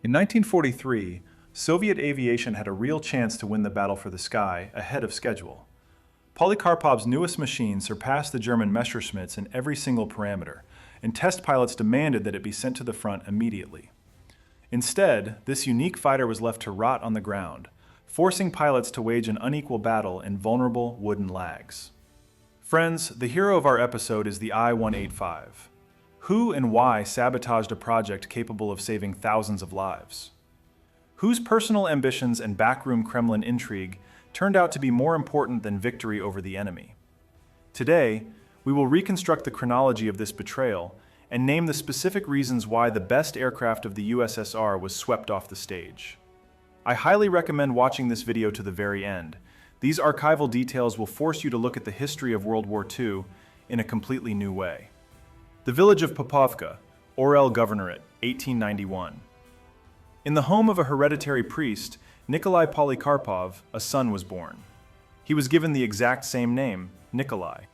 In 1943, Soviet aviation had a real chance to win the battle for the sky ahead of schedule. Polikarpov's newest machine surpassed the German Messerschmitts in every single parameter, and test pilots demanded that it be sent to the front immediately. Instead, this unique fighter was left to rot on the ground, forcing pilots to wage an unequal battle in vulnerable wooden lags. Friends, the hero of our episode is the I-185. Who and why sabotaged a project capable of saving thousands of lives? Whose personal ambitions and backroom Kremlin intrigue turned out to be more important than victory over the enemy? Today, we will reconstruct the chronology of this betrayal and name the specific reasons why the best aircraft of the USSR was swept off the stage. I highly recommend watching this video to the very end. These archival details will force you to look at the history of World War II in a completely new way. The village of Popovka, Orel Governorate, 1891. In the home of a hereditary priest, Nikolai Polikarpov, a son was born. He was given the exact same name, Nikolai.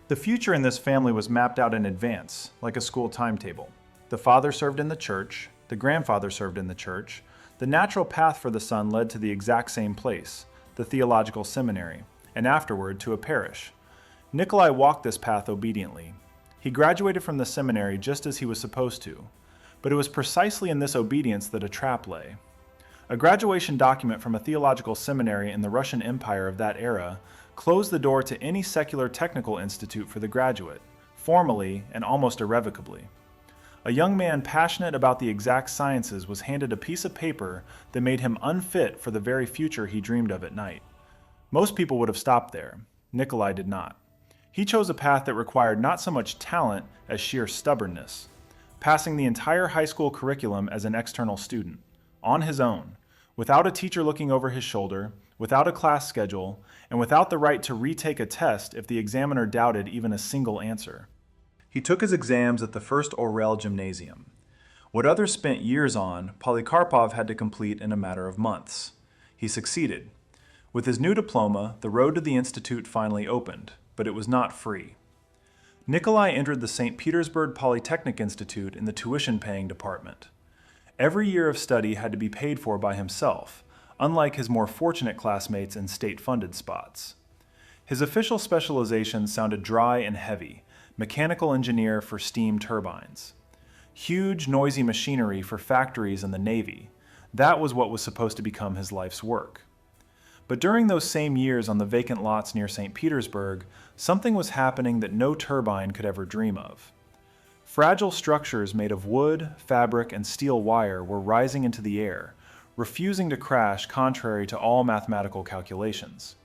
The future in this family was mapped out in advance, like a school timetable. The father served in the church, the grandfather served in the church. The natural path for the son led to the exact same place, the theological seminary, and afterward to a parish. Nikolai walked this path obediently. He graduated from the seminary just as he was supposed to, but it was precisely in this obedience that a trap lay. A graduation document from a theological seminary in the Russian Empire of that era closed the door to any secular technical institute for the graduate, formally and almost irrevocably. A young man passionate about the exact sciences was handed a piece of paper that made him unfit for the very future he dreamed of at night. Most people would have stopped there. Nikolai did not. He chose a path that required not so much talent as sheer stubbornness, passing the entire high school curriculum as an external student, on his own, without a teacher looking over his shoulder, without a class schedule, and without the right to retake a test if the examiner doubted even a single answer. He took his exams at the first Orel Gymnasium. What others spent years on, Polikarpov had to complete in a matter of months. He succeeded. With his new diploma, the road to the institute finally opened, but it was not free. Nikolai entered the St. Petersburg Polytechnic Institute in the tuition-paying department. Every year of study had to be paid for by himself, unlike his more fortunate classmates in state-funded spots. His official specialization sounded dry and heavy: mechanical engineer for steam turbines. Huge, noisy machinery for factories and the Navy. That was what was supposed to become his life's work. But during those same years on the vacant lots near St. Petersburg, something was happening that no turbine could ever dream of. Fragile structures made of wood, fabric, and steel wire were rising into the air, refusing to crash contrary to all mathematical calculations.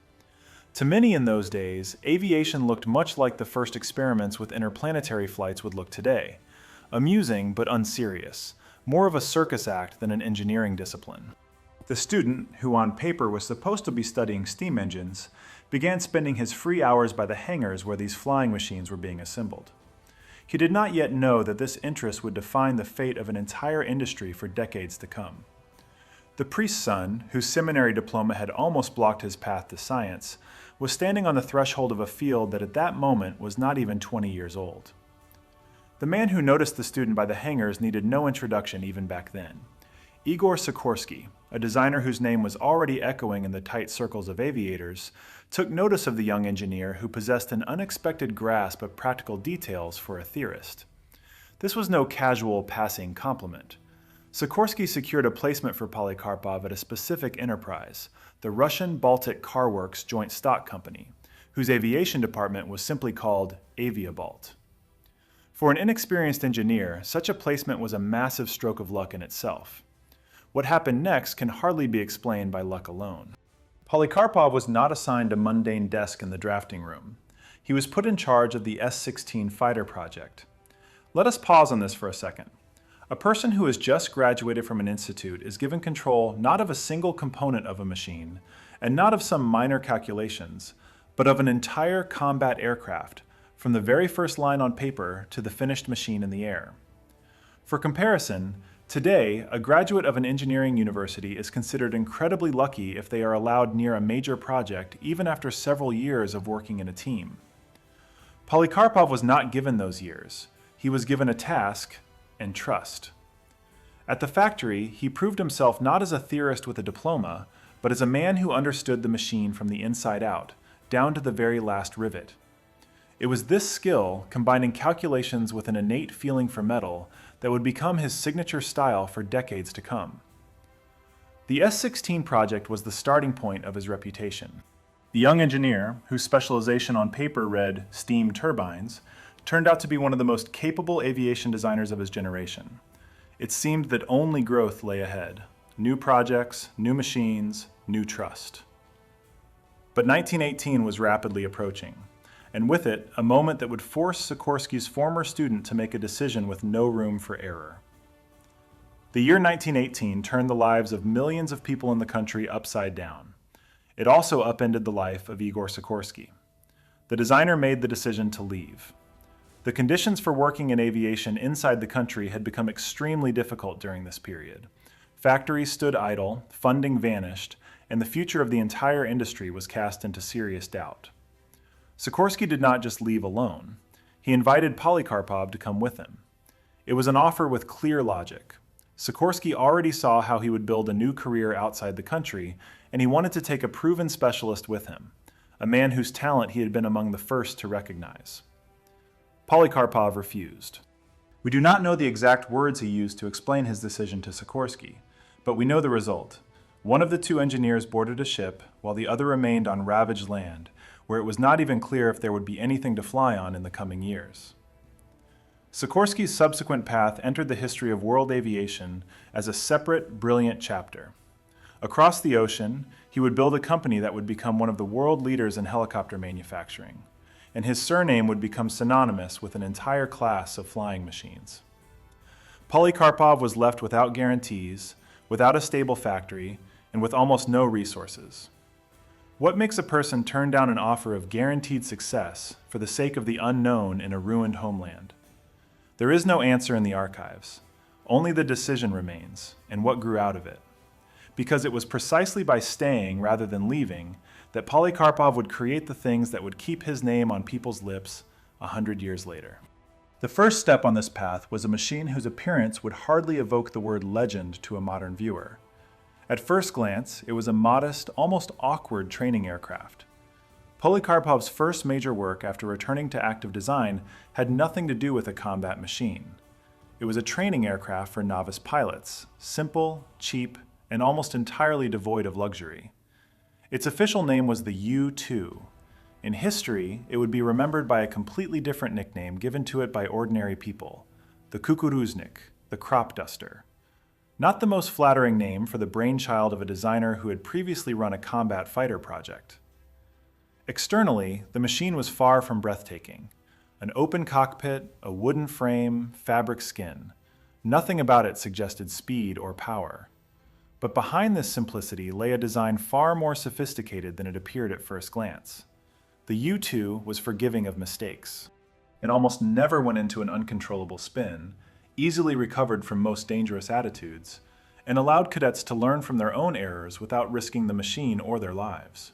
To many in those days, aviation looked much like the first experiments with interplanetary flights would look today. Amusing but unserious, more of a circus act than an engineering discipline. The student, who on paper was supposed to be studying steam engines, began spending his free hours by the hangars where these flying machines were being assembled. He did not yet know that this interest would define the fate of an entire industry for decades to come. The priest's son, whose seminary diploma had almost blocked his path to science, was standing on the threshold of a field that at that moment was not even 20 years old. The man who noticed the student by the hangars needed no introduction even back then. Igor Sikorsky, a designer whose name was already echoing in the tight circles of aviators, took notice of the young engineer who possessed an unexpected grasp of practical details for a theorist. This was no casual passing compliment. Sikorsky secured a placement for Polikarpov at a specific enterprise, the Russian Baltic Car Works Joint Stock Company, whose aviation department was simply called Aviabalt. For an inexperienced engineer, such a placement was a massive stroke of luck in itself. What happened next can hardly be explained by luck alone. Polikarpov was not assigned a mundane desk in the drafting room. He was put in charge of the S-16 fighter project. Let us pause on this for a second. A person who has just graduated from an institute is given control not of a single component of a machine, and not of some minor calculations, but of an entire combat aircraft, from the very first line on paper to the finished machine in the air. For comparison, today, a graduate of an engineering university is considered incredibly lucky if they are allowed near a major project even after several years of working in a team. Polikarpov was not given those years. He was given a task and trust. At the factory, he proved himself not as a theorist with a diploma, but as a man who understood the machine from the inside out, down to the very last rivet. It was this skill, combining calculations with an innate feeling for metal, that would become his signature style for decades to come. The S-16 project was the starting point of his reputation. The young engineer, whose specialization on paper read steam turbines, turned out to be one of the most capable aviation designers of his generation. It seemed that only growth lay ahead. New projects, new machines, new trust. But 1918 was rapidly approaching, and with it, a moment that would force Sikorsky's former student to make a decision with no room for error. The year 1918 turned the lives of millions of people in the country upside down. It also upended the life of Igor Sikorsky. The designer made the decision to leave. The conditions for working in aviation inside the country had become extremely difficult during this period. Factories stood idle, funding vanished, and the future of the entire industry was cast into serious doubt. Sikorsky did not just leave alone. He invited Polikarpov to come with him. It was an offer with clear logic. Sikorsky already saw how he would build a new career outside the country, and he wanted to take a proven specialist with him, a man whose talent he had been among the first to recognize. Polikarpov refused. We do not know the exact words he used to explain his decision to Sikorsky, but we know the result. One of the two engineers boarded a ship, while the other remained on ravaged land, where it was not even clear if there would be anything to fly on in the coming years. Sikorsky's subsequent path entered the history of world aviation as a separate, brilliant chapter. Across the ocean, he would build a company that would become one of the world leaders in helicopter manufacturing, and his surname would become synonymous with an entire class of flying machines. Polikarpov was left without guarantees, without a stable factory, and with almost no resources. What makes a person turn down an offer of guaranteed success for the sake of the unknown in a ruined homeland? There is no answer in the archives. Only the decision remains, and what grew out of it. Because it was precisely by staying rather than leaving that Polikarpov would create the things that would keep his name on people's lips 100 years later. The first step on this path was a machine whose appearance would hardly evoke the word legend to a modern viewer. At first glance, it was a modest, almost awkward training aircraft. Polikarpov's first major work after returning to active design had nothing to do with a combat machine. It was a training aircraft for novice pilots, simple, cheap, and almost entirely devoid of luxury. Its official name was the U-2. In history, it would be remembered by a completely different nickname given to it by ordinary people, the Kukuruznik, the crop duster. Not the most flattering name for the brainchild of a designer who had previously run a combat fighter project. Externally, the machine was far from breathtaking. An open cockpit, a wooden frame, fabric skin. Nothing about it suggested speed or power. But behind this simplicity lay a design far more sophisticated than it appeared at first glance. The U-2 was forgiving of mistakes. It almost never went into an uncontrollable spin, easily recovered from most dangerous attitudes, and allowed cadets to learn from their own errors without risking the machine or their lives.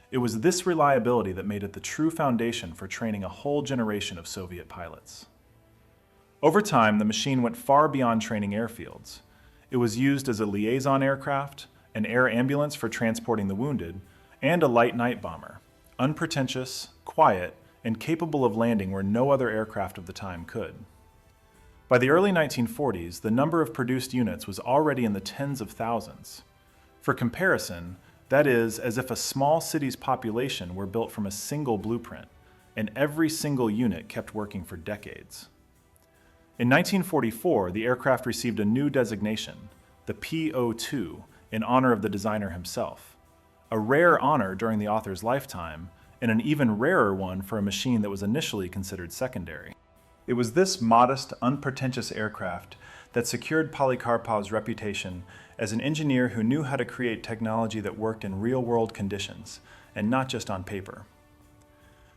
It was this reliability that made it the true foundation for training a whole generation of Soviet pilots. Over time, the machine went far beyond training airfields. It was used as a liaison aircraft, an air ambulance for transporting the wounded, and a light night bomber, unpretentious, quiet, and capable of landing where no other aircraft of the time could. By the early 1940s, the number of produced units was already in the tens of thousands. For comparison, that is, as if a small city's population were built from a single blueprint, and every single unit kept working for decades. In 1944, the aircraft received a new designation, the P-02, in honor of the designer himself. A rare honor during the author's lifetime, and an even rarer one for a machine that was initially considered secondary. It was this modest, unpretentious aircraft that secured Polikarpov's reputation as an engineer who knew how to create technology that worked in real-world conditions, and not just on paper.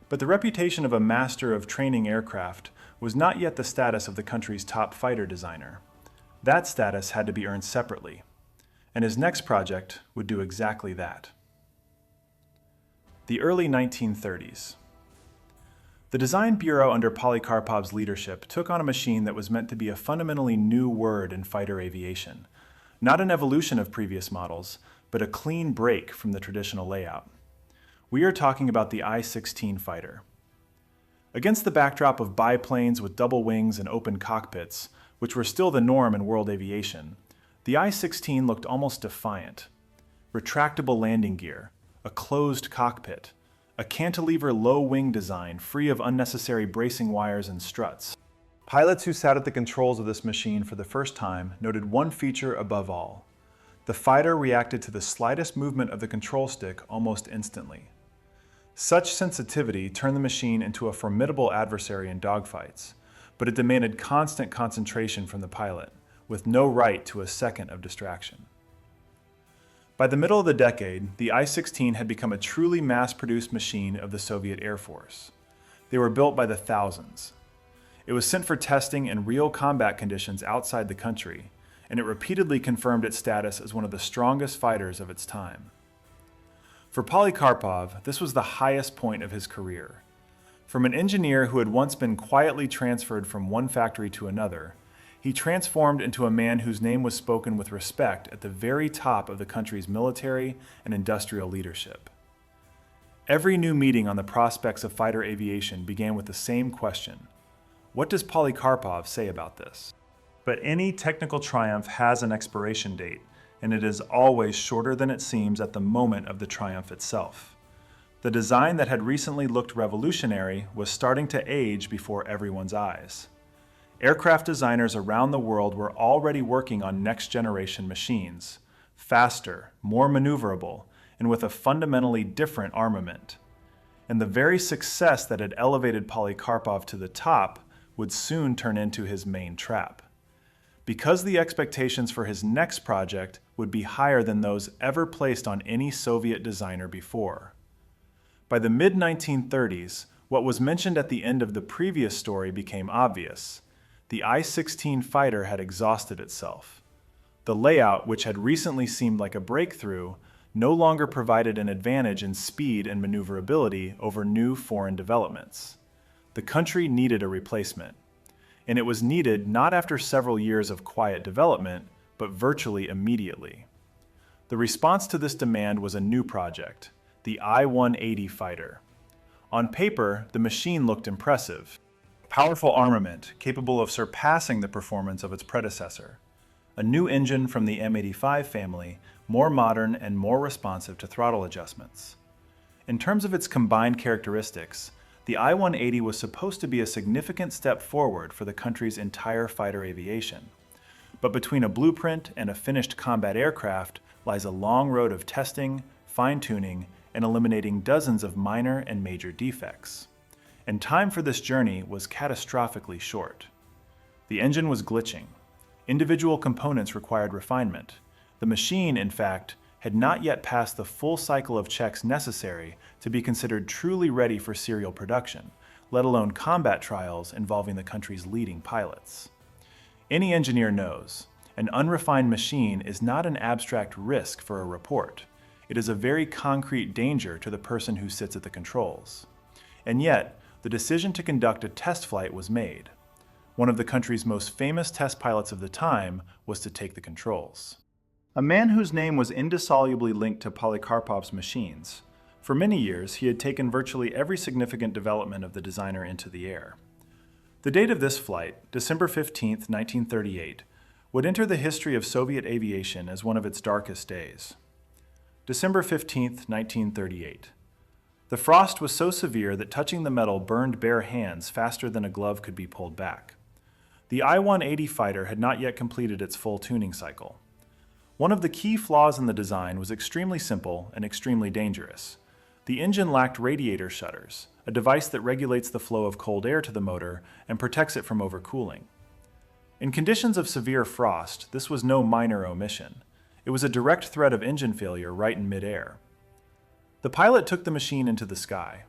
But the reputation of a master of training aircraft was not yet the status of the country's top fighter designer. That status had to be earned separately, and his next project would do exactly that. The early 1930s. The Design Bureau under Polikarpov's leadership took on a machine that was meant to be a fundamentally new word in fighter aviation. Not an evolution of previous models, but a clean break from the traditional layout. We are talking about the I-16 fighter. Against the backdrop of biplanes with double wings and open cockpits, which were still the norm in world aviation, the I-16 looked almost defiant. Retractable landing gear, a closed cockpit, a cantilever low-wing design free of unnecessary bracing wires and struts. Pilots who sat at the controls of this machine for the first time noted one feature above all. The fighter reacted to the slightest movement of the control stick almost instantly. Such sensitivity turned the machine into a formidable adversary in dogfights, but it demanded constant concentration from the pilot, with no right to a second of distraction. By the middle of the decade, the I-16 had become a truly mass-produced machine of the Soviet Air Force. They were built by the thousands. It was sent for testing in real combat conditions outside the country, and it repeatedly confirmed its status as one of the strongest fighters of its time. For Polikarpov, this was the highest point of his career. From an engineer who had once been quietly transferred from one factory to another, he transformed into a man whose name was spoken with respect at the very top of the country's military and industrial leadership. Every new meeting on the prospects of fighter aviation began with the same question: what does Polikarpov say about this? But any technical triumph has an expiration date, and it is always shorter than it seems at the moment of the triumph itself. The design that had recently looked revolutionary was starting to age before everyone's eyes. Aircraft designers around the world were already working on next-generation machines, faster, more maneuverable, and with a fundamentally different armament. And the very success that had elevated Polikarpov to the top would soon turn into his main trap. Because the expectations for his next project would be higher than those ever placed on any Soviet designer before. By the mid-1930s, what was mentioned at the end of the previous story became obvious. The I-16 fighter had exhausted itself. The layout, which had recently seemed like a breakthrough, no longer provided an advantage in speed and maneuverability over new foreign developments. The country needed a replacement, and it was needed not after several years of quiet development, but virtually immediately. The response to this demand was a new project, the I-180 fighter. On paper, the machine looked impressive. Powerful armament capable of surpassing the performance of its predecessor. A new engine from the M85 family, more modern and more responsive to throttle adjustments. In terms of its combined characteristics, the I-180 was supposed to be a significant step forward for the country's entire fighter aviation. But between a blueprint and a finished combat aircraft lies a long road of testing, fine-tuning, and eliminating dozens of minor and major defects. And time for this journey was catastrophically short. The engine was glitching. Individual components required refinement. The machine, in fact, had not yet passed the full cycle of checks necessary to be considered truly ready for serial production, let alone combat trials involving the country's leading pilots. Any engineer knows, an unrefined machine is not an abstract risk for a report. It is a very concrete danger to the person who sits at the controls. And yet, the decision to conduct a test flight was made. One of the country's most famous test pilots of the time was to take the controls. A man whose name was indissolubly linked to Polikarpov's machines. For many years, he had taken virtually every significant development of the designer into the air. The date of this flight, December 15, 1938, would enter the history of Soviet aviation as one of its darkest days. December 15, 1938. The frost was so severe that touching the metal burned bare hands faster than a glove could be pulled back. The I-180 fighter had not yet completed its full tuning cycle. One of the key flaws in the design was extremely simple and extremely dangerous. The engine lacked radiator shutters, a device that regulates the flow of cold air to the motor and protects it from overcooling. In conditions of severe frost, this was no minor omission. It was a direct threat of engine failure right in midair. The pilot took the machine into the sky.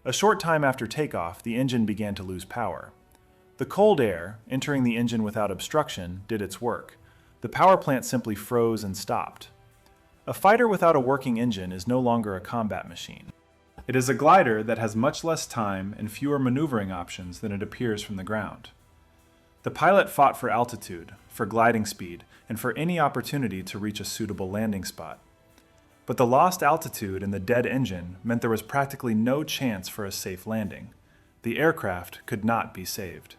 A short time after takeoff, the engine began to lose power. The cold air, entering the engine without obstruction, did its work. The power plant simply froze and stopped. A fighter without a working engine is no longer a combat machine. It is a glider that has much less time and fewer maneuvering options than it appears from the ground. The pilot fought for altitude, for gliding speed, and for any opportunity to reach a suitable landing spot. But the lost altitude and the dead engine meant there was practically no chance for a safe landing. The aircraft could not be saved.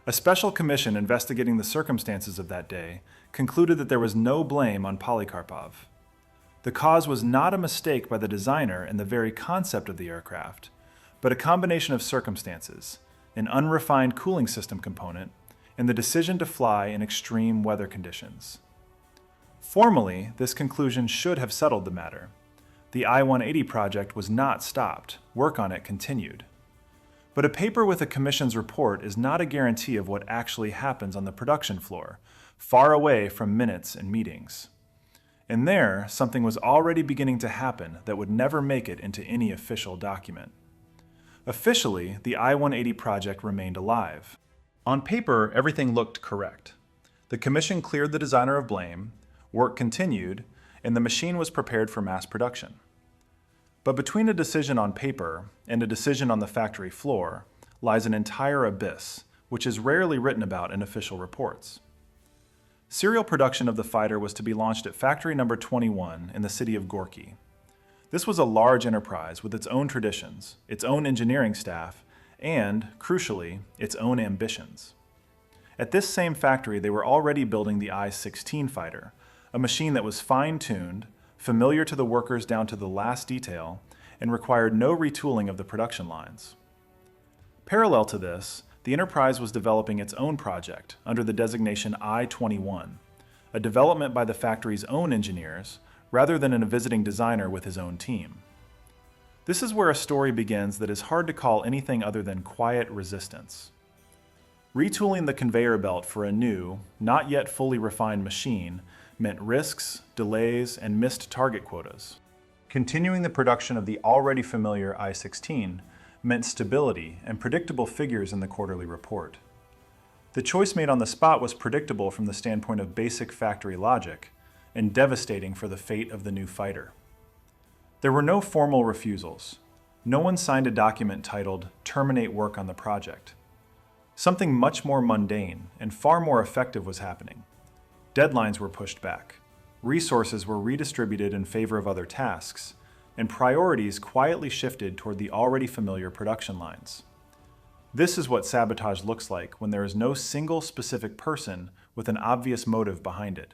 A special commission investigating the circumstances of that day concluded that there was no blame on Polikarpov. The cause was not a mistake by the designer in the very concept of the aircraft, but a combination of circumstances, an unrefined cooling system component, and the decision to fly in extreme weather conditions. Formally, this conclusion should have settled the matter. The I-180 project was not stopped. Work on it continued. But a paper with a commission's report is not a guarantee of what actually happens on the production floor, far away from minutes and meetings. And there, something was already beginning to happen that would never make it into any official document. Officially, the I-180 project remained alive. On paper, everything looked correct. The commission cleared the designer of blame, work continued, and the machine was prepared for mass production. But between a decision on paper and a decision on the factory floor lies an entire abyss, which is rarely written about in official reports. Serial production of the fighter was to be launched at factory number 21 in the city of Gorky. This was a large enterprise with its own traditions, its own engineering staff, and, crucially, its own ambitions. At this same factory, they were already building the I-16 fighter, a machine that was fine-tuned, familiar to the workers down to the last detail, and required no retooling of the production lines. Parallel to this, the enterprise was developing its own project under the designation I-21, a development by the factory's own engineers, rather than in a visiting designer with his own team. This is where a story begins that is hard to call anything other than quiet resistance. Retooling the conveyor belt for a new, not yet fully refined machine meant risks, delays, and missed target quotas. Continuing the production of the already familiar I-16 meant stability and predictable figures in the quarterly report. The choice made on the spot was predictable from the standpoint of basic factory logic, and devastating for the fate of the new fighter. There were no formal refusals. No one signed a document titled "Terminate work on the project." Something much more mundane and far more effective was happening. Deadlines were pushed back, resources were redistributed in favor of other tasks, and priorities quietly shifted toward the already familiar production lines. This is what sabotage looks like when there is no single specific person with an obvious motive behind it.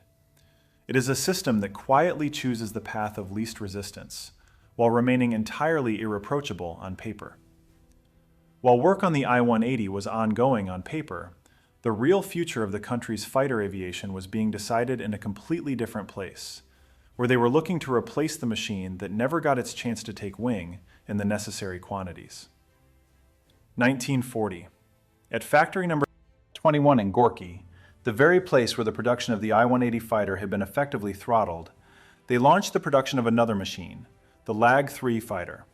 It is a system that quietly chooses the path of least resistance, while remaining entirely irreproachable on paper. While work on the I-180 was ongoing on paper, the real future of the country's fighter aviation was being decided in a completely different place, where they were looking to replace the machine that never got its chance to take wing in the necessary quantities. 1940. At factory number 21 in Gorky, the very place where the production of the I-180 fighter had been effectively throttled, they launched the production of another machine, the LAG-3 fighter.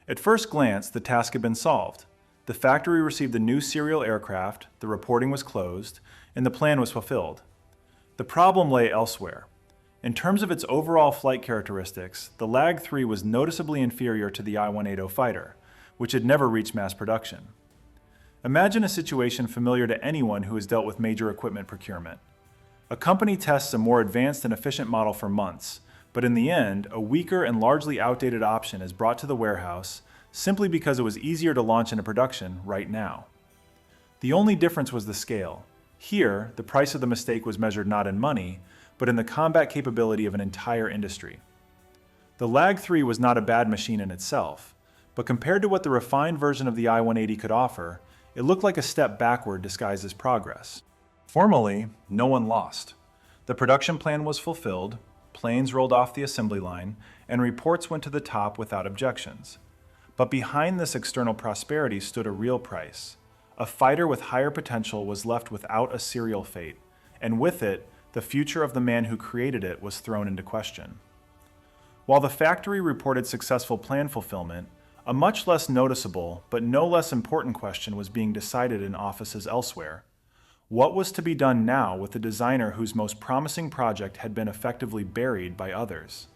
At first glance, the task had been solved. The factory received the new serial aircraft, the reporting was closed, and the plan was fulfilled. The problem lay elsewhere. In terms of its overall flight characteristics, the LAG-3 was noticeably inferior to the I-180 fighter, which had never reached mass production. Imagine a situation familiar to anyone who has dealt with major equipment procurement. A company tests a more advanced and efficient model for months, but in the end, a weaker and largely outdated option is brought to the warehouse simply because it was easier to launch into production right now. The only difference was the scale. Here, the price of the mistake was measured not in money, but in the combat capability of an entire industry. The LAG-3 was not a bad machine in itself, but compared to what the refined version of the I-180 could offer, it looked like a step backward disguised as progress. Formally, no one lost. The production plan was fulfilled, planes rolled off the assembly line, and reports went to the top without objections. But behind this external prosperity stood a real price. A fighter with higher potential was left without a serial fate, and with it, the future of the man who created it was thrown into question. While the factory reported successful plan fulfillment, a much less noticeable but no less important question was being decided in offices elsewhere. What was to be done now with the designer whose most promising project had been effectively buried by others?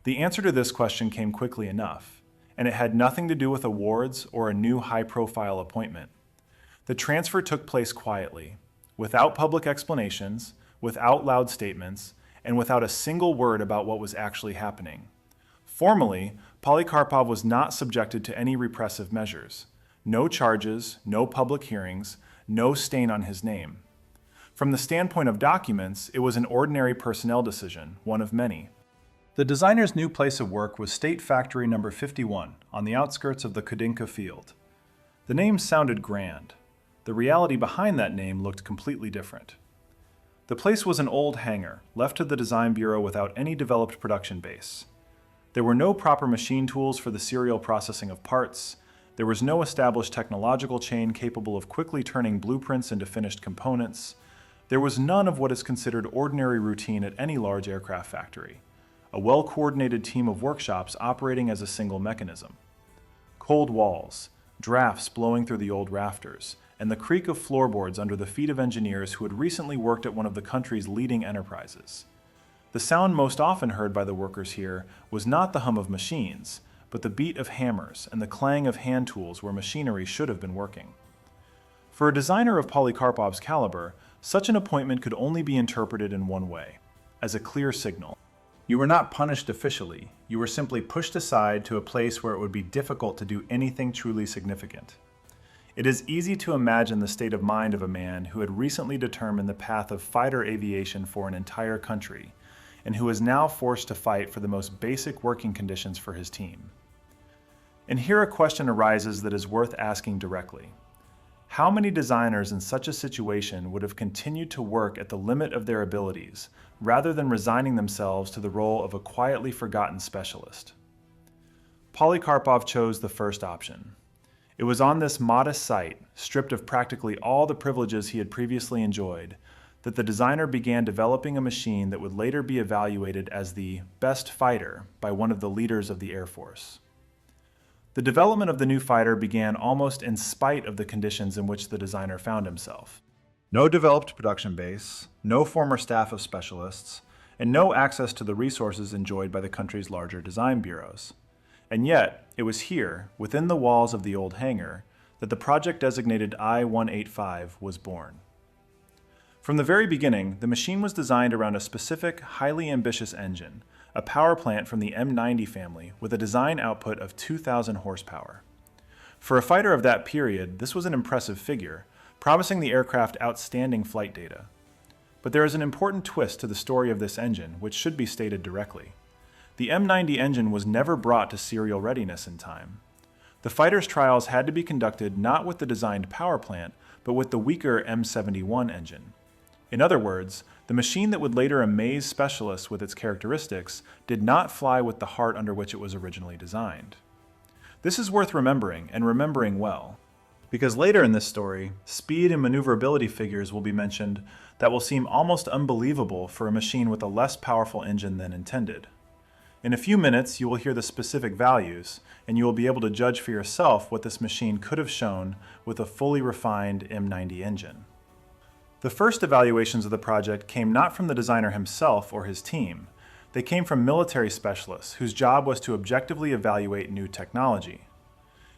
The answer to this question came quickly enough. and it had nothing to do with awards or a new high-profile appointment. The transfer took place quietly, without public explanations, without loud statements, and without a single word about what was actually happening. Formally, Polikarpov was not subjected to any repressive measures. No charges, no public hearings, no stain on his name. From the standpoint of documents, it was an ordinary personnel decision, one of many. The designer's new place of work was State Factory No. 51, on the outskirts of the Kudinka field. The name sounded grand. The reality behind that name looked completely different. The place was an old hangar, left to the design bureau without any developed production base. There were no proper machine tools for the serial processing of parts. There was no established technological chain capable of quickly turning blueprints into finished components. There was none of what is considered ordinary routine at any large aircraft factory. A well-coordinated team of workshops operating as a single mechanism. Cold walls, drafts blowing through the old rafters, and the creak of floorboards under the feet of engineers who had recently worked at one of the country's leading enterprises. The sound most often heard by the workers here was not the hum of machines, but the beat of hammers and the clang of hand tools where machinery should have been working. For a designer of Polikarpov's caliber, such an appointment could only be interpreted in one way, as a clear signal. You were not punished officially, you were simply pushed aside to a place where it would be difficult to do anything truly significant. It is easy to imagine the state of mind of a man who had recently determined the path of fighter aviation for an entire country, and who is now forced to fight for the most basic working conditions for his team. And here a question arises that is worth asking directly. How many designers in such a situation would have continued to work at the limit of their abilities, rather than resigning themselves to the role of a quietly forgotten specialist? Polikarpov chose the first option. It was on this modest site, stripped of practically all the privileges he had previously enjoyed, that the designer began developing a machine that would later be evaluated as the best fighter by one of the leaders of the Air Force. The development of the new fighter began almost in spite of the conditions in which the designer found himself. No developed production base, no former staff of specialists, and no access to the resources enjoyed by the country's larger design bureaus. And yet, it was here, within the walls of the old hangar, that the project-designated I-185 was born. From the very beginning, the machine was designed around a specific, highly ambitious engine, a power plant from the M90 family with a design output of 2,000 horsepower. For a fighter of that period, this was an impressive figure, promising the aircraft outstanding flight data. But there is an important twist to the story of this engine, which should be stated directly. The M90 engine was never brought to serial readiness in time. The fighter's trials had to be conducted not with the designed power plant, but with the weaker M71 engine. In other words, the machine that would later amaze specialists with its characteristics did not fly with the heart under which it was originally designed. This is worth remembering, and remembering well, because later in this story, speed and maneuverability figures will be mentioned that will seem almost unbelievable for a machine with a less powerful engine than intended. In a few minutes, you will hear the specific values, and you will be able to judge for yourself what this machine could have shown with a fully refined M90 engine. The first evaluations of the project came not from the designer himself or his team. They came from military specialists whose job was to objectively evaluate new technology.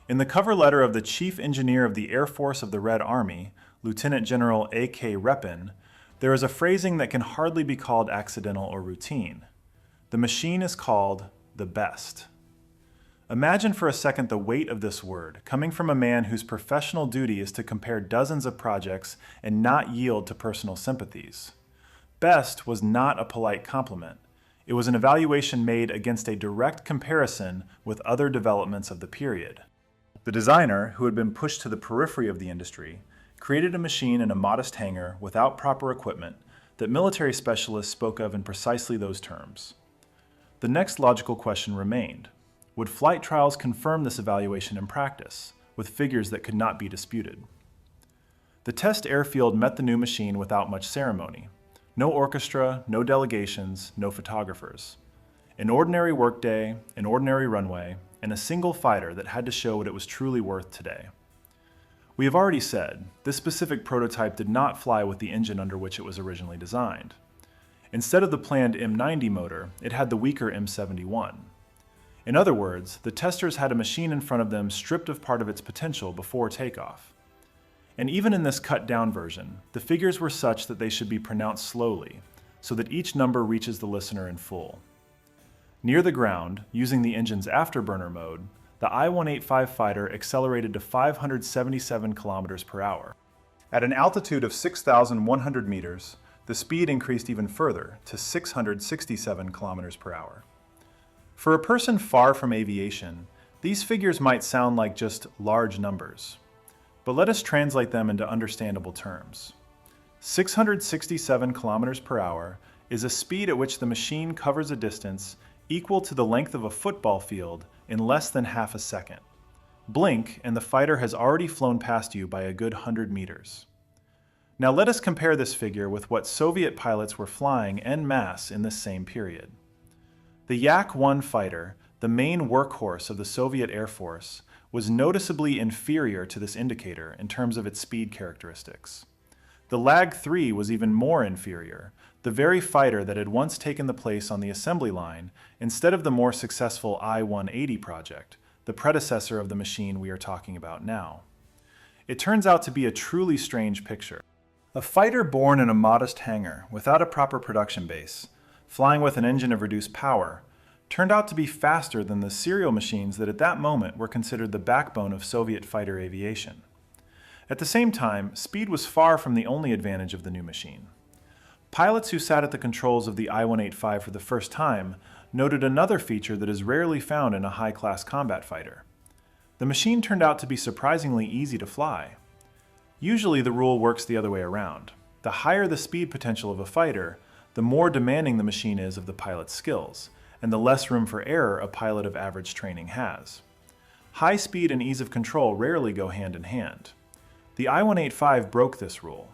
In the cover letter of the Chief Engineer of the Air Force of the Red Army, Lieutenant General A.K. Repin, there is a phrasing that can hardly be called accidental or routine. The machine is called the best. Imagine for a second the weight of this word, coming from a man whose professional duty is to compare dozens of projects and not yield to personal sympathies. Best was not a polite compliment. It was an evaluation made against a direct comparison with other developments of the period. The designer, who had been pushed to the periphery of the industry, created a machine in a modest hangar without proper equipment that military specialists spoke of in precisely those terms. The next logical question remained. Would flight trials confirm this evaluation in practice, with figures that could not be disputed? The test airfield met the new machine without much ceremony. No orchestra, no delegations, no photographers. An ordinary workday, an ordinary runway, and a single fighter that had to show what it was truly worth today. We have already said, this specific prototype did not fly with the engine under which it was originally designed. Instead of the planned M90 motor, it had the weaker M71. In other words, the testers had a machine in front of them stripped of part of its potential before takeoff. And even in this cut-down version, the figures were such that they should be pronounced slowly, so that each number reaches the listener in full. Near the ground, using the engine's afterburner mode, the I-185 fighter accelerated to 577 kilometers per hour. At an altitude of 6,100 meters, the speed increased even further to 667 kilometers per hour. For a person far from aviation, these figures might sound like just large numbers. But let us translate them into understandable terms. 667 kilometers per hour is a speed at which the machine covers a distance equal to the length of a football field in less than half a second. Blink, and the fighter has already flown past you by a good 100 meters. Now let us compare this figure with what Soviet pilots were flying en masse in this same period. The Yak-1 fighter, the main workhorse of the Soviet Air Force, was noticeably inferior to this indicator in terms of its speed characteristics. The Lag-3 was even more inferior, the very fighter that had once taken the place on the assembly line instead of the more successful I-180 project, the predecessor of the machine we are talking about now. It turns out to be a truly strange picture. A fighter born in a modest hangar without a proper production base, flying with an engine of reduced power, turned out to be faster than the serial machines that at that moment were considered the backbone of Soviet fighter aviation. At the same time, speed was far from the only advantage of the new machine. Pilots who sat at the controls of the I-185 for the first time noted another feature that is rarely found in a high-class combat fighter. The machine turned out to be surprisingly easy to fly. Usually the rule works the other way around. The higher the speed potential of a fighter, the more demanding the machine is of the pilot's skills, and the less room for error a pilot of average training has. High speed and ease of control rarely go hand in hand. The I-185 broke this rule.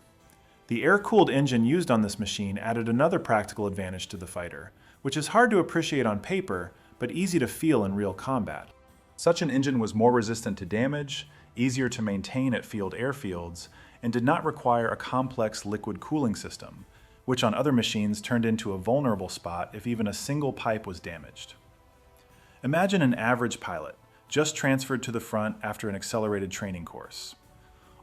The air-cooled engine used on this machine added another practical advantage to the fighter, which is hard to appreciate on paper, but easy to feel in real combat. Such an engine was more resistant to damage, easier to maintain at field airfields, and did not require a complex liquid cooling system, which on other machines turned into a vulnerable spot if even a single pipe was damaged. Imagine an average pilot, just transferred to the front after an accelerated training course.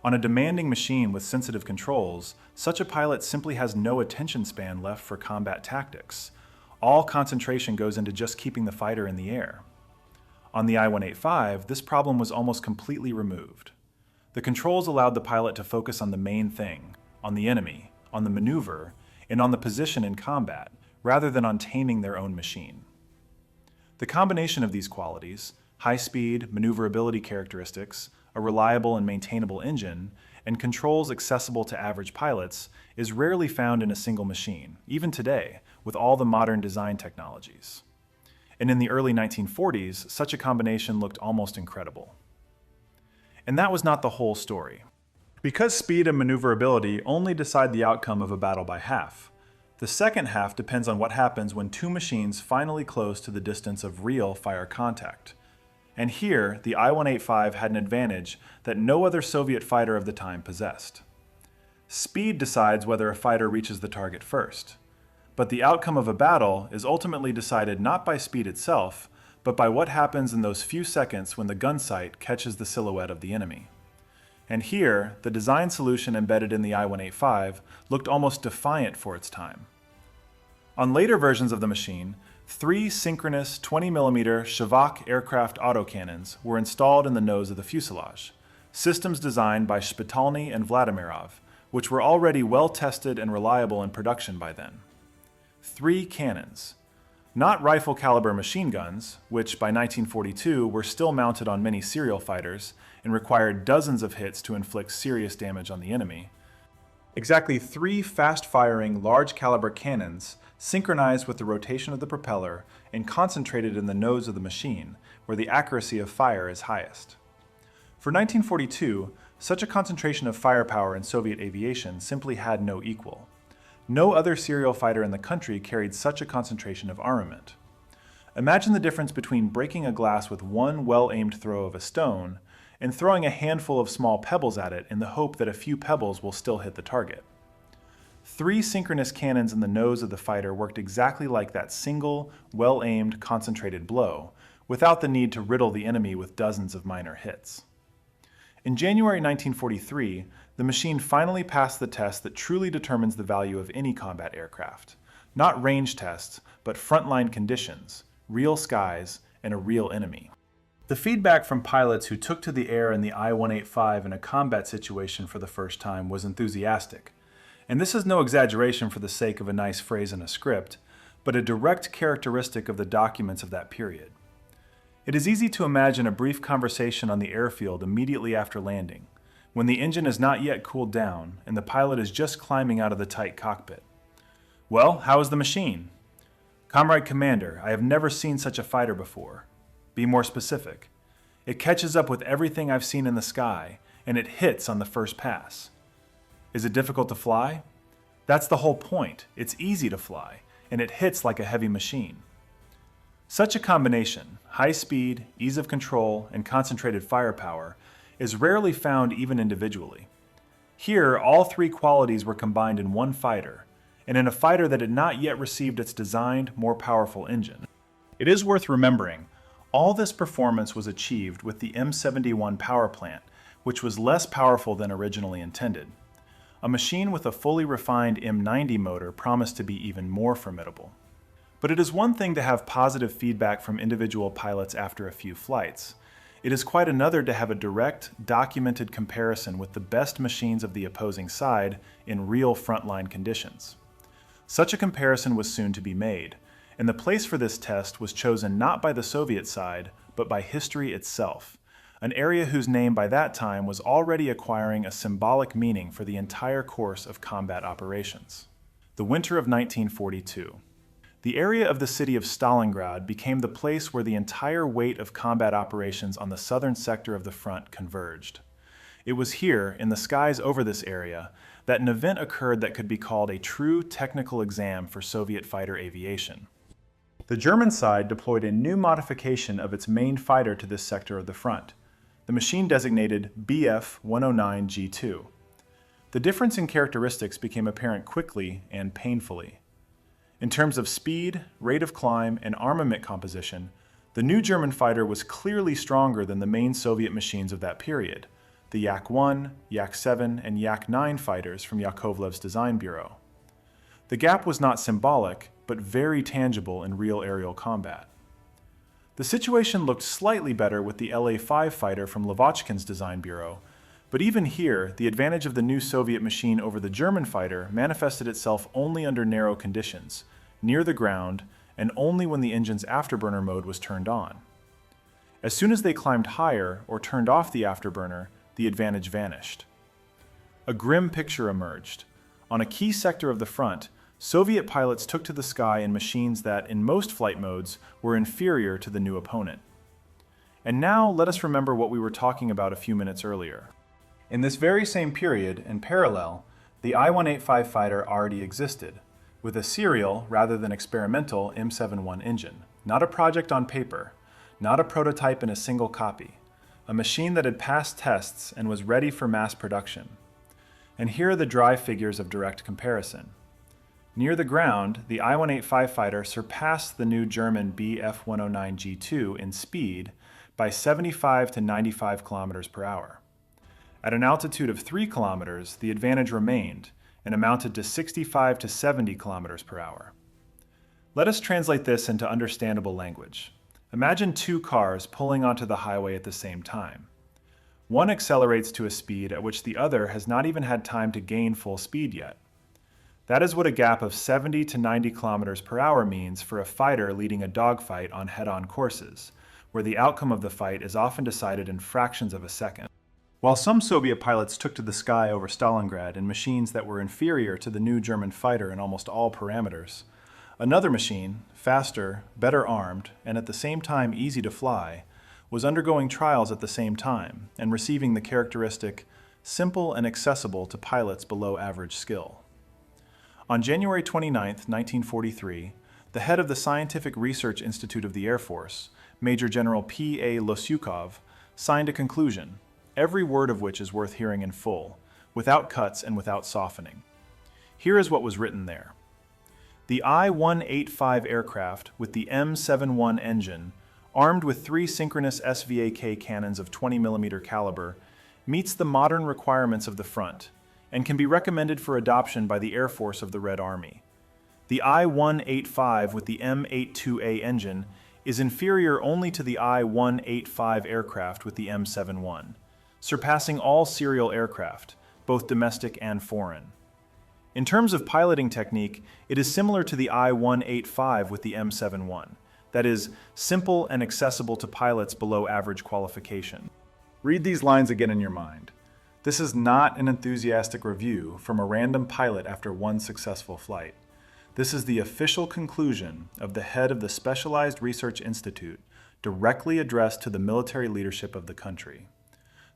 On a demanding machine with sensitive controls, such a pilot simply has no attention span left for combat tactics. All concentration goes into just keeping the fighter in the air. On the I-185, this problem was almost completely removed. The controls allowed the pilot to focus on the main thing, on the enemy, on the maneuver, and on the position in combat, rather than on taming their own machine. The combination of these qualities, high speed, maneuverability characteristics, a reliable and maintainable engine, and controls accessible to average pilots, is rarely found in a single machine, even today, with all the modern design technologies. And in the early 1940s, such a combination looked almost incredible. And that was not the whole story. Because speed and maneuverability only decide the outcome of a battle by half, the second half depends on what happens when two machines finally close to the distance of real fire contact. And here, the I-185 had an advantage that no other Soviet fighter of the time possessed. Speed decides whether a fighter reaches the target first. But the outcome of a battle is ultimately decided not by speed itself, but by what happens in those few seconds when the gun sight catches the silhouette of the enemy. And here, the design solution embedded in the I-185 looked almost defiant for its time. On later versions of the machine, 3 synchronous 20mm Shevak aircraft autocannons were installed in the nose of the fuselage, systems designed by Shpitalny and Vladimirov, which were already well tested and reliable in production by then. 3 cannons. Not rifle-caliber machine guns, which by 1942 were still mounted on many serial fighters and required dozens of hits to inflict serious damage on the enemy. Exactly 3 fast-firing, large-caliber cannons synchronized with the rotation of the propeller and concentrated in the nose of the machine, where the accuracy of fire is highest. For 1942, such a concentration of firepower in Soviet aviation simply had no equal. No other serial fighter in the country carried such a concentration of armament. Imagine the difference between breaking a glass with one well-aimed throw of a stone and throwing a handful of small pebbles at it in the hope that a few pebbles will still hit the target. 3 synchronous cannons in the nose of the fighter worked exactly like that single, well-aimed, concentrated blow, without the need to riddle the enemy with dozens of minor hits. In January 1943, the machine finally passed the test that truly determines the value of any combat aircraft. Not range tests, but frontline conditions, real skies, and a real enemy. The feedback from pilots who took to the air in the I-185 in a combat situation for the first time was enthusiastic. And this is no exaggeration for the sake of a nice phrase in a script, but a direct characteristic of the documents of that period. It is easy to imagine a brief conversation on the airfield immediately after landing, when the engine is not yet cooled down and the pilot is just climbing out of the tight cockpit. "Well, how is the machine?" "Comrade Commander, I have never seen such a fighter before." "Be more specific." "It catches up with everything I've seen in the sky, and it hits on the first pass." "Is it difficult to fly?" "That's the whole point. It's easy to fly, and it hits like a heavy machine." Such a combination, high speed, ease of control, and concentrated firepower, is rarely found even individually. Here, all three qualities were combined in one fighter, and in a fighter that had not yet received its designed, more powerful engine. It is worth remembering, all this performance was achieved with the M71 power plant, which was less powerful than originally intended. A machine with a fully refined M90 motor promised to be even more formidable. But it is one thing to have positive feedback from individual pilots after a few flights. It is quite another to have a direct, documented comparison with the best machines of the opposing side in real frontline conditions. Such a comparison was soon to be made, and the place for this test was chosen not by the Soviet side, but by history itself, an area whose name by that time was already acquiring a symbolic meaning for the entire course of combat operations. The winter of 1942. The area of the city of Stalingrad became the place where the entire weight of combat operations on the southern sector of the front converged. It was here, in the skies over this area, that an event occurred that could be called a true technical exam for Soviet fighter aviation. The German side deployed a new modification of its main fighter to this sector of the front, the machine designated Bf-109G2. The difference in characteristics became apparent quickly and painfully. In terms of speed, rate of climb, and armament composition, the new German fighter was clearly stronger than the main Soviet machines of that period, the Yak-1, Yak-7, and Yak-9 fighters from Yakovlev's design bureau. The gap was not symbolic, but very tangible in real aerial combat. The situation looked slightly better with the La-5 fighter from Lavochkin's design bureau, but even here, the advantage of the new Soviet machine over the German fighter manifested itself only under narrow conditions, near the ground, and only when the engine's afterburner mode was turned on. As soon as they climbed higher or turned off the afterburner, the advantage vanished. A grim picture emerged. On a key sector of the front, Soviet pilots took to the sky in machines that, in most flight modes, were inferior to the new opponent. And now let us remember what we were talking about a few minutes earlier. In this very same period, in parallel, the I-185 fighter already existed, with a serial rather than experimental M71 engine. Not a project on paper, not a prototype in a single copy, a machine that had passed tests and was ready for mass production. And here are the dry figures of direct comparison. Near the ground, the I-185 fighter surpassed the new German Bf-109G2 in speed by 75 to 95 kilometers per hour. At an altitude of 3 kilometers, the advantage remained and amounted to 65 to 70 kilometers per hour. Let us translate this into understandable language. Imagine two cars pulling onto the highway at the same time. One accelerates to a speed at which the other has not even had time to gain full speed yet. That is what a gap of 70 to 90 kilometers per hour means for a fighter leading a dogfight on head-on courses, where the outcome of the fight is often decided in fractions of a second. While some Soviet pilots took to the sky over Stalingrad in machines that were inferior to the new German fighter in almost all parameters, another machine, faster, better armed, and at the same time easy to fly, was undergoing trials at the same time and receiving the characteristic simple and accessible to pilots below average skill. On January 29, 1943, the head of the Scientific Research Institute of the Air Force, Major General P.A. Losyukov, signed a conclusion, every word of which is worth hearing in full, without cuts and without softening. Here is what was written there. The I-185 aircraft with the M71 engine armed with 3 synchronous SVAK cannons of 20mm caliber, meets the modern requirements of the front and can be recommended for adoption by the Air Force of the Red Army. The I-185 with the M82A engine is inferior only to the I-185 aircraft with the M71, surpassing all serial aircraft, both domestic and foreign. In terms of piloting technique, it is similar to the I-185 with the M71, that is, simple and accessible to pilots below average qualification. Read these lines again in your mind. This is not an enthusiastic review from a random pilot after one successful flight. This is the official conclusion of the head of the Specialized Research Institute, directly addressed to the military leadership of the country.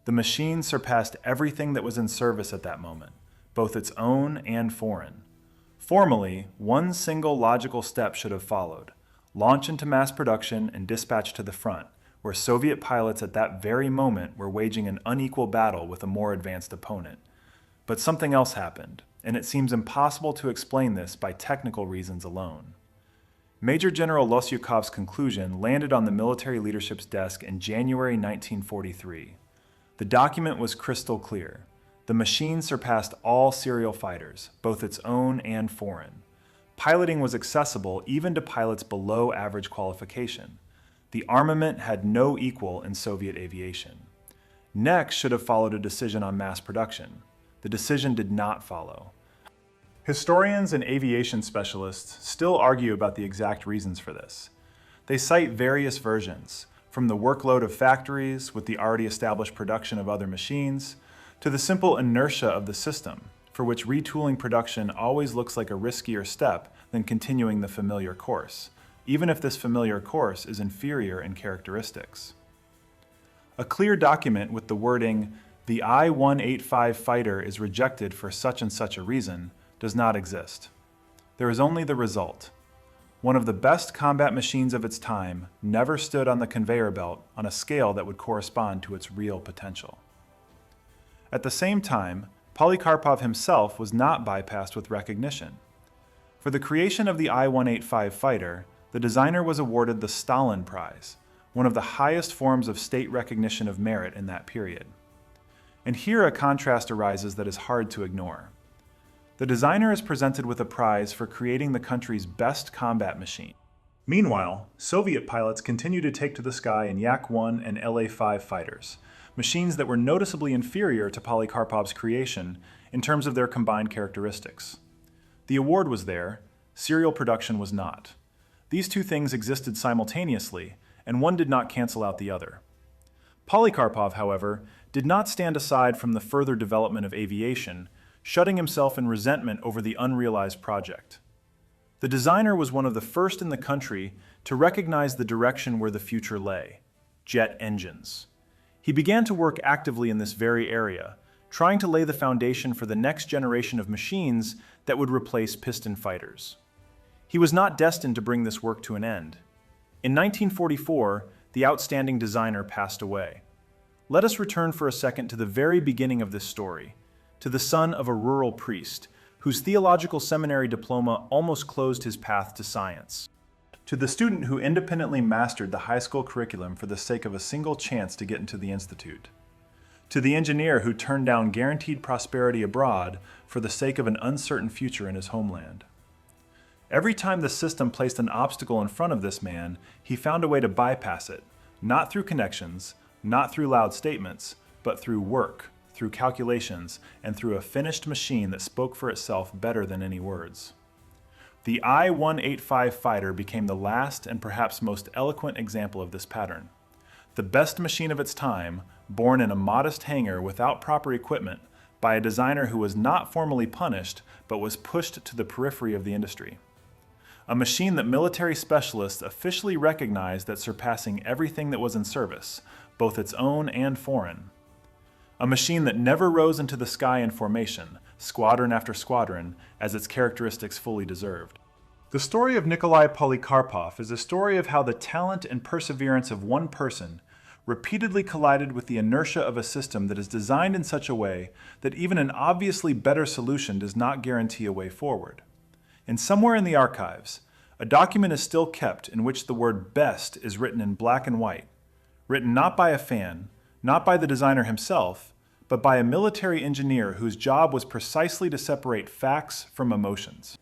The machine surpassed everything that was in service at that moment, both its own and foreign. Formally, one single logical step should have followed: launch into mass production and dispatch to the front, where Soviet pilots at that very moment were waging an unequal battle with a more advanced opponent. But something else happened, and it seems impossible to explain this by technical reasons alone. Major General Losyukov's conclusion landed on the military leadership's desk in January 1943. The document was crystal clear. The machine surpassed all serial fighters, both its own and foreign. Piloting was accessible even to pilots below average qualification. The armament had no equal in Soviet aviation. Next should have followed a decision on mass production. The decision did not follow. Historians and aviation specialists still argue about the exact reasons for this. They cite various versions, from the workload of factories with the already established production of other machines, to the simple inertia of the system, for which retooling production always looks like a riskier step than continuing the familiar course, even if this familiar course is inferior in characteristics. A clear document with the wording, "The I-185 fighter is rejected for such and such a reason," does not exist. There is only the result. One of the best combat machines of its time never stood on the conveyor belt on a scale that would correspond to its real potential. At the same time, Polikarpov himself was not bypassed with recognition. For the creation of the I-185 fighter, the designer was awarded the Stalin Prize, one of the highest forms of state recognition of merit in that period. And here a contrast arises that is hard to ignore. The designer is presented with a prize for creating the country's best combat machine. Meanwhile, Soviet pilots continue to take to the sky in Yak-1 and La-5 fighters, machines that were noticeably inferior to Polikarpov's creation in terms of their combined characteristics. The award was there, serial production was not. These two things existed simultaneously, and one did not cancel out the other. Polikarpov, however, did not stand aside from the further development of aviation, shutting himself in resentment over the unrealized project. The designer was one of the first in the country to recognize the direction where the future lay: jet engines. He began to work actively in this very area, trying to lay the foundation for the next generation of machines that would replace piston fighters. He was not destined to bring this work to an end. In 1944, the outstanding designer passed away. Let us return for a second to the very beginning of this story, to the son of a rural priest, whose theological seminary diploma almost closed his path to science. To the student who independently mastered the high school curriculum for the sake of a single chance to get into the institute. To the engineer who turned down guaranteed prosperity abroad for the sake of an uncertain future in his homeland. Every time the system placed an obstacle in front of this man, he found a way to bypass it, not through connections, not through loud statements, but through work, through calculations, and through a finished machine that spoke for itself better than any words. The I-185 fighter became the last and perhaps most eloquent example of this pattern. The best machine of its time, born in a modest hangar without proper equipment, by a designer who was not formally punished, but was pushed to the periphery of the industry. A machine that military specialists officially recognized as surpassing everything that was in service, both its own and foreign. A machine that never rose into the sky in formation, squadron after squadron, as its characteristics fully deserved. The story of Nikolai Polikarpov is a story of how the talent and perseverance of one person repeatedly collided with the inertia of a system that is designed in such a way that even an obviously better solution does not guarantee a way forward. And somewhere in the archives, A document is still kept in which the word best is written in black and white, written not by a fan, not by the designer himself, but by a military engineer whose job was precisely to separate facts from emotions.